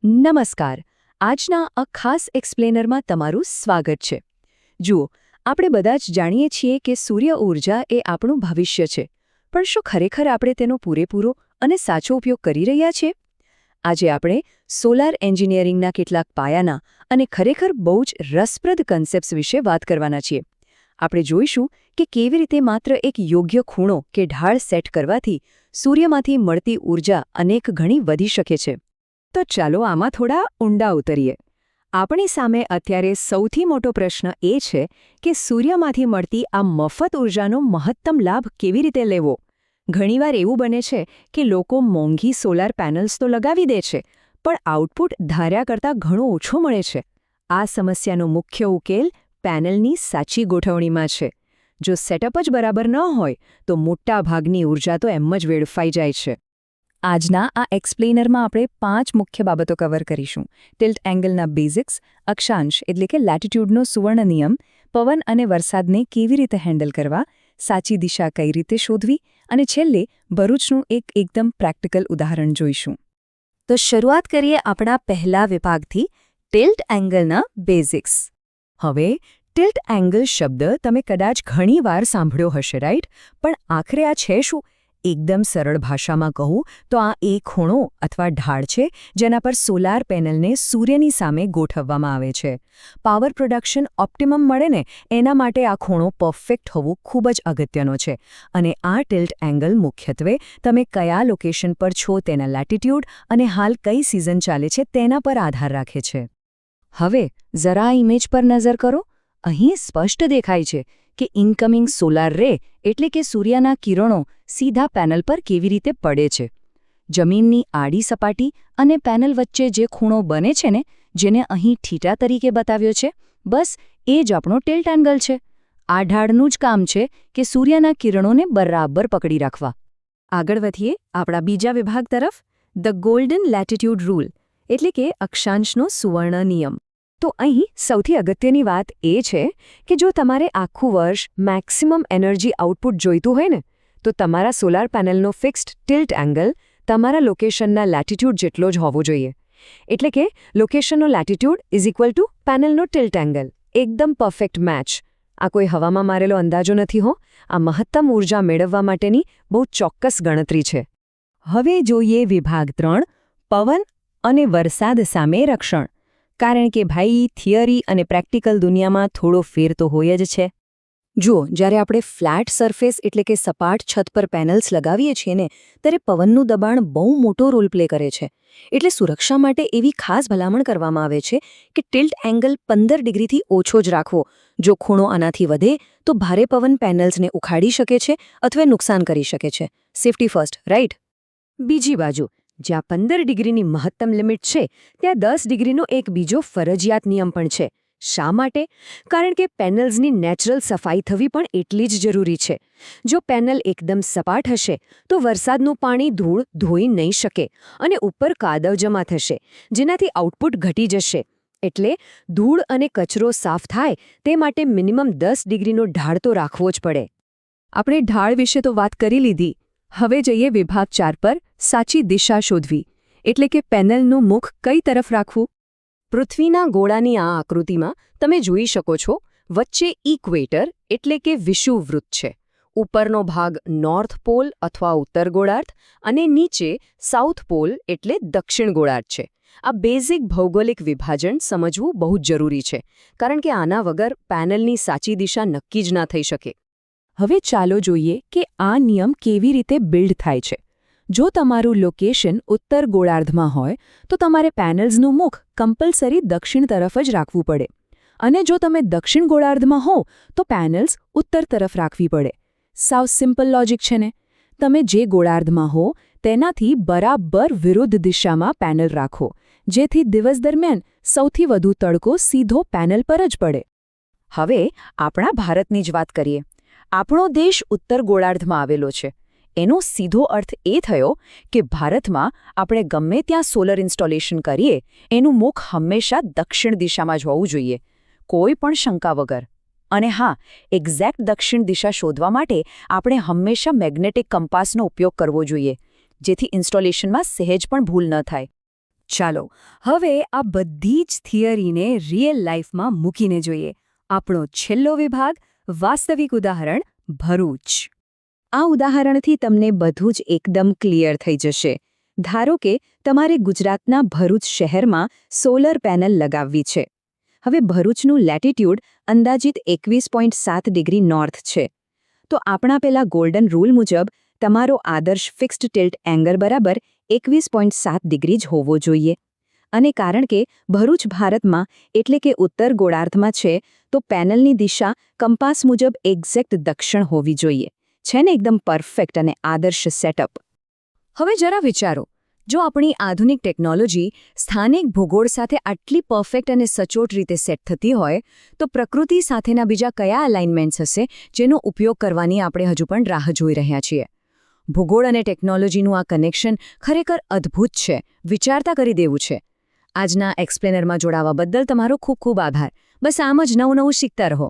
નમસ્કાર. આજના આ ખાસ એક્સપ્લેનરમાં તમારું સ્વાગત છે. જુઓ, આપણે બધા જ જાણીએ છીએ કે સૂર્ય ઊર્જા એ આપણું ભવિષ્ય છે, પણ શું ખરેખર આપણે તેનો પૂરેપૂરો અને સાચો ઉપયોગ કરી રહ્યા છીએ? આજે આપણે સોલાર એન્જિનિયરિંગના કેટલાક પાયાના અને ખરેખર બહુ જ રસપ્રદ કન્સેપ્ટ્સ વિશે વાત કરવાના છીએ. આપણે જોઈશું કે કેવી રીતે માત્ર એક યોગ્ય ખૂણો કે ઢાળ સેટ કરવાથી સૂર્યમાંથી મળતી ઊર્જા અનેક ગણી વધી શકે છે. તો ચાલો આમાં થોડા ઊંડા ઉતરીએ. આપણી સામે અત્યારે સૌથી મોટો પ્રશ્ન એ છે કે સૂર્યમાંથી મળતી આ મફત ઊર્જાનો મહત્તમ લાભ કેવી રીતે લેવો? ઘણીવાર એવું બને છે કે લોકો મોંઘી સોલાર પેનલ્સ તો લગાવી દે છે, પણ આઉટપુટ ધાર્યા કરતાં ઘણો ઓછો મળે છે. આ સમસ્યાનો મુખ્ય ઉકેલ પેનલની સાચી ગોઠવણીમાં છે. જો સેટઅપ જ બરાબર ન હોય તો મોટા ભાગની ઊર્જા તો એમ જ વેડફાઈ જાય છે. આજના આ એક્સપ્લેનરમાં આપણે 5 મુખ્ય બાબતો કવર કરીશું. ટિલ્ટ એંગલના બેઝિક્સ, અક્ષાંશ એટલે કે લેટિટ્યૂડનો સુવર્ણ નિયમ, પવન અને વરસાદને કેવી રીતે હેન્ડલ કરવા, સાચી દિશા કઈ રીતે શોધવી અને છેલ્લે ભરૂચનું એકદમ પ્રેક્ટિકલ ઉદાહરણ જોઈશું. તો શરૂઆત કરીએ આપણા પહેલા વિભાગથી, ટિલ્ટ એંગલના બેઝિક્સ. હવે ટિલ્ટ એંગલ શબ્દ તમે કદાચ ઘણીવાર સાંભળ્યો હશે, રાઈટ? પણ આખરે આ છે શું? એકદમ સરળ ભાષામાં કહું તો આ એ ખૂણો અથવા ઢાળ છે જેના પર સોલાર પેનલને સૂર્યની સામે ગોઠવવામાં આવે છે. પાવર પ્રોડક્શન ઓપ્ટિમમ મળે ને એના માટે આ ખૂણો પરફેક્ટ હોવું ખૂબ જ અગત્યનો છે. અને આ ટિલ્ટ એંગલ મુખ્યત્વે તમે કયા લોકેશન પર છો તેના લેટિટ્યૂડ અને હાલ કઈ સિઝન ચાલે છે તેના પર આધાર રાખે છે. હવે જરા આ ઇમેજ પર નજર કરો. અહીં સ્પષ્ટ દેખાય છે કે ઇનકમિંગ સોલાર રે એટલે કે સૂર્યના કિરણો સીધા પેનલ પર કેવી રીતે પડે છે. જમીનની આડી સપાટી અને પેનલ વચ્ચે જે ખૂણો બને છે ને, જેને અહીં થીટા તરીકે બતાવ્યો છે, બસ એ જ આપણો ટિલ્ટ એંગલ છે. આ ઢાળનું જ કામ છે કે સૂર્યના કિરણોને બરાબર પકડી રાખવા. આગળ વધીએ આપણા બીજા વિભાગ તરફ, ધ ગોલ્ડન લેટિટ્યૂડ રૂલ એટલે કે અક્ષાંશનો સુવર્ણ નિયમ. તો અહીં સૌથી અગત્યની વાત એ છે કે જો તમારે આખું વર્ષ મેક્સિમમ એનર્જી આઉટપુટ જોઈતું હોય ને, તો તમારા સોલાર પેનલનો ફિક્સ્ડ ટિલ્ટ એંગલ તમારા લોકેશનના લેટિટ્યૂડ જેટલો જ હોવો જોઈએ. એટલે કે લોકેશનનો લેટિટ્યૂડ ઇઝ ઇક્વલ ટુ પેનલનો ટિલ્ટ એંગલ. એકદમ પરફેક્ટ મેચ. આ કોઈ હવામાં મારેલો અંદાજો નથી હો. આ મહત્તમ ઊર્જા મેળવવા માટેની બહુ ચોક્કસ ગણતરી છે. હવે જોઈએ વિભાગ 3, પવન અને વરસાદ સામે રક્ષણ. કારણ કે ભાઈ, થિયરી અને પ્રેક્ટિકલ દુનિયામાં થોડો ફેર તો હોય જ છે. જુઓ, જ્યારે આપણે ફ્લેટ સરફેસ એટલે કે સપાટ છત પર પેનલ્સ લગાવીએ છીએ ને, ત્યારે પવનનું દબાણ બહુ મોટો રોલ પ્લે કરે છે. એટલે સુરક્ષા માટે એવી ખાસ ભલામણ કરવામાં આવે છે કે ટિલ્ટ એંગલ 15 ડિગ્રીથી ઓછો જ રાખવો. જો ખૂણો આનાથી વધે તો ભારે પવન પેનલ્સને ઉખાડી શકે છે અથવા નુકસાન કરી શકે છે. Safety first, right? બીજી બાજુ, જ્યાં 15 ડિગ્રીની મહત્તમ લિમિટ છે, ત્યાં 10 ડિગ્રીનો એક બીજો ફરજિયાત નિયમ પણ છે. શા માટે? કારણ કે પેનલ્સની નેચરલ સફાઈ થવી પણ એટલી જ જરૂરી છે. જો પેનલ એકદમ સપાટ હશે તો વરસાદનું પાણી ધૂળ ધોઈ નહીં શકે અને ઉપર કાદવ જમા થશે, જેનાથી આઉટપુટ ઘટી જશે. એટલે ધૂળ અને કચરો સાફ થાય તે માટે મિનિમમ 10 ડિગ્રીનો ઢાળ તો રાખવો જ પડે. આપણે ઢાળ વિશે તો વાત કરી લીધી. હવે જઈએ વિભાગ 4 પર, સાચી દિશા શોધવી. એટલે કે પેનલનું મુખ કઈ તરફ રાખવું. પૃથ્વીના ગોળાની આ આકૃતિમાં તમે જોઈ શકો છો, વચ્ચે ઇક્વેટર એટલે કે વિષુવવૃત્ત છે. ઉપરનો ભાગ નોર્થ પોલ અથવા ઉત્તર ગોળાર્ધ અને નીચે સાઉથ પોલ એટલે દક્ષિણ ગોળાર્ધ છે. આ બેઝિક ભૌગોલિક વિભાજન સમજવું બહુ જ જરૂરી છે, કારણ કે આના વગર પેનલની સાચી દિશા નક્કી જ ના થઈ શકે. હવે ચાલો જોઈએ કે આ નિયમ કેવી રીતે બિલ્ડ થાય છે. જો તમારું લોકેશન ઉત્તર ગોળાર્ધમાં હોય તો તમારે પેનલ્સનું મુખ કમ્પલસરી દક્ષિણ તરફ જ રાખવું પડે. અને જો તમે દક્ષિણ ગોળાર્ધમાં હો તો પેનલ્સ ઉત્તર તરફ રાખવી પડે. સાવ સિમ્પલ લોજિક છે ને? તમે જે ગોળાર્ધમાં હો તેનાથી બરાબર વિરુદ્ધ દિશામાં પેનલ રાખો, જેથી દિવસ દરમિયાન સૌથી વધુ તડકો સીધો પેનલ પર જ પડે. હવે આપણા ભારતની જ વાત કરીએ. આપણો દેશ ઉત્તર ગોળાર્ધમાં આવેલો છે. એનો સીધો અર્થ એ થયો કે ભારતમાં આપણે ગમે ત્યાં સોલર ઇન્સ્ટોલેશન કરીએ, એનું મુખ હંમેશા દક્ષિણ દિશામાં જ હોવું જોઈએ, કોઈ પણ શંકા વગર. અને હા, એક્ઝેક્ટ દક્ષિણ દિશા શોધવા માટે આપણે હંમેશા મેગ્નેટિક કંપાસનો ઉપયોગ કરવો જોઈએ, જેથી ઇન્સ્ટોલેશનમાં સહેજ પણ ભૂલ ન થાય. ચાલો હવે આ બધી જ થિયરીને રિયલ લાઈફમાં મૂકીને જોઈએ આપણો છેલ્લો વિભાગ વાસ્તવિક ઉદાહરણ ભરૂચ આ ઉદાહરણથી તમને બધું જ એકદમ ક્લિયર થઈ જશે ધારો કે તમારે ગુજરાતના ભરૂચ શહેરમાં સોલર પેનલ લગાવવી છે હવે ભરૂચનું લેટિટ્યૂડ અંદાજિત 21.7 ડિગ્રી નોર્થ છે તો આપણા પેલા ગોલ્ડન રૂલ મુજબ તમારો આદર્શ ફિક્સ્ડ ટિલ્ટ એંગલ બરાબર 21.7 ડિગ્રી જ હોવો જોઈએ અને કારણ કે ભરૂચ ભારતમાં એટલે કે ઉત્તર ગોળાર્ધમાં છે તો પેનલની દિશા કંપાસ મુજબ એક્ઝેક્ટ દક્ષિણ હોવી જોઈએ છે ને એકદમ પરફેક્ટ અને આદર્શ સેટઅપ હવે જરા વિચારો જો આપણી આધુનિક ટેકનોલોજી સ્થાનિક ભૂગોળ સાથે આટલી પરફેક્ટ અને સચોટ રીતે સેટ થતી હોય તો પ્રકૃતિ સાથેના બીજા કયા અલાઇનમેન્ટ્સ હશે જેનો ઉપયોગ કરવાની આપણે હજુ પણ રાહ જોઈ રહ્યા છીએ ભૂગોળ અને ટેકનોલોજીનું આ કનેક્શન ખરેખર અદ્ભુત છે વિચારતા કરી દેવું છે આજના એક્સપ્લેનરમાં જોડાવા બદલ તમારો ખૂબ ખૂબ આભાર બસ આમ જ નવું શીખતા રહો